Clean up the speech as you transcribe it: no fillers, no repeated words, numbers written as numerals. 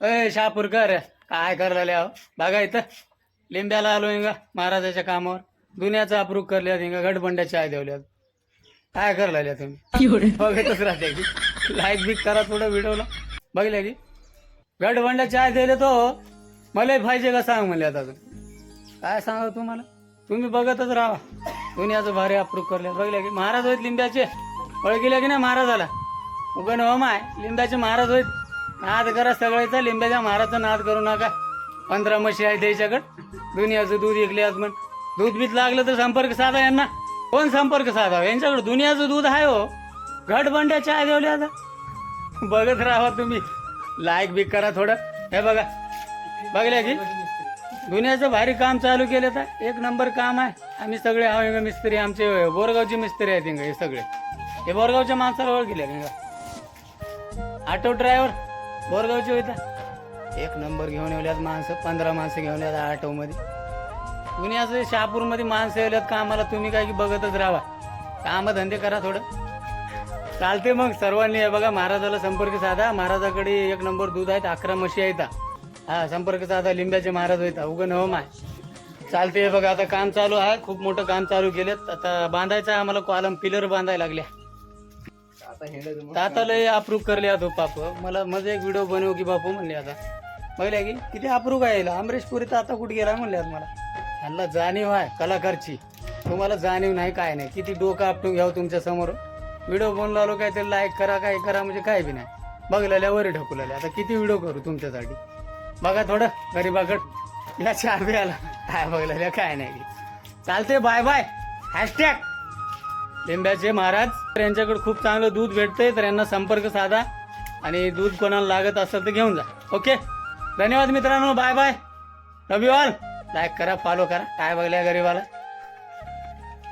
अय शापूरकर काय करायला बघा इथं लिंब्याला आलो इंगा महाराजाच्या कामावर दुनियाचा अप्रूव करल्या इंगा गडबंड्या चाय देवल्यात काय करायला तुम्ही बघतच राहते की लाईक बिक करा थोडं व्हिडिओला बघल्या की गडबंड्या चाय दिले तो मला पाहिजे का सांग म्हणले आता काय सांगा तुम्हाला तुम्ही बघतच राहा दुनियाचं भारी अप्रूव करल्या बघल्या की महाराज होत लिंब्याचे ओळखील्या की नाही महाराजाला उगन हो माय लिंब्याचे महाराज होत नाद करा सगळ्याचा लिंब्याच्या महाराजचा नाद करू नका 15 म्हशी आहे त्याच्याकडे दुनियाचं दूध विकले आज पण दूध बीत लागलं तर संपर्क साधा यांना कोण संपर्क साधा यांच्याकडे दुनियाचं दूध आहे हो घटबंड्या चाय देवले आता बघत राहा तुम्ही लाईक बिक करा थोडं हे बघा बघल्या की दुनियाचं भारी काम चालू केलं तर एक नंबर काम आहे आम्ही सगळे आहो मिस्त्री आमचे बोरगावचे मिस्त्री आहेत हे सगळे हे बोरगावच्या माणसाला ओळखले ऑटो ड्रायव्हर बोरगावचे होता एक नंबर घेऊन येऊल्यात माणसं 15 माणसं घेऊन येतात ऑटो मध्ये दुनियाचं शहापूर मध्ये माणसं येल्यात कामाला तुम्ही काय की बघतच राहा काम धंदे करा थोडं चालते मग सर्वांनी हे बघा महाराजाला संपर्क साधा महाराजाकडे एक नंबर दूध आहेत 11 म्हशी आहेत हा संपर्क साधा लिंब्याचे महाराज होता उगन हो माय चालते हे बघा आता काम चालू आहे खूप मोठं काम चालू केलेत आता बांधायचं आहे आम्हाला कॉलम पिलर बांधायला लागल्या आता लय अप्रूव्ह करले तो बापू मला माझा एक व्हिडिओ बनवू की बापू म्हणले आता बघल्या की किती अप्रूव्ह आहे अमरीश पुरी तर आता कुठे गेला म्हणले मला ह्यांना जाणीव आहे कलाकारची तुम्हाला जाणीव नाही काय नाही किती डोकं आपटून घ्यावं तुमच्या समोर व्हिडिओ बनवून आलो काय ते लाईक करा काय करा म्हणजे काय बी नाही बघलेल्या वर ढकूलेल्या आता किती व्हिडिओ करू तुमच्यासाठी बघा थोडं गरीबाकड या चार बी आला काय बघलेल्या काय नाही चालते बाय बाय हॅशटॅग लिंब्याचे महाराज यांच्याकडे खूप चांगलं दूध भेटतंय तर यांना संपर्क साधा आणि दूध कोणाला लागत असेल तर घेऊन जा ओके धन्यवाद मित्रांनो bye bye love you all like करा फॉलो करा काय बघल्या गरीबाला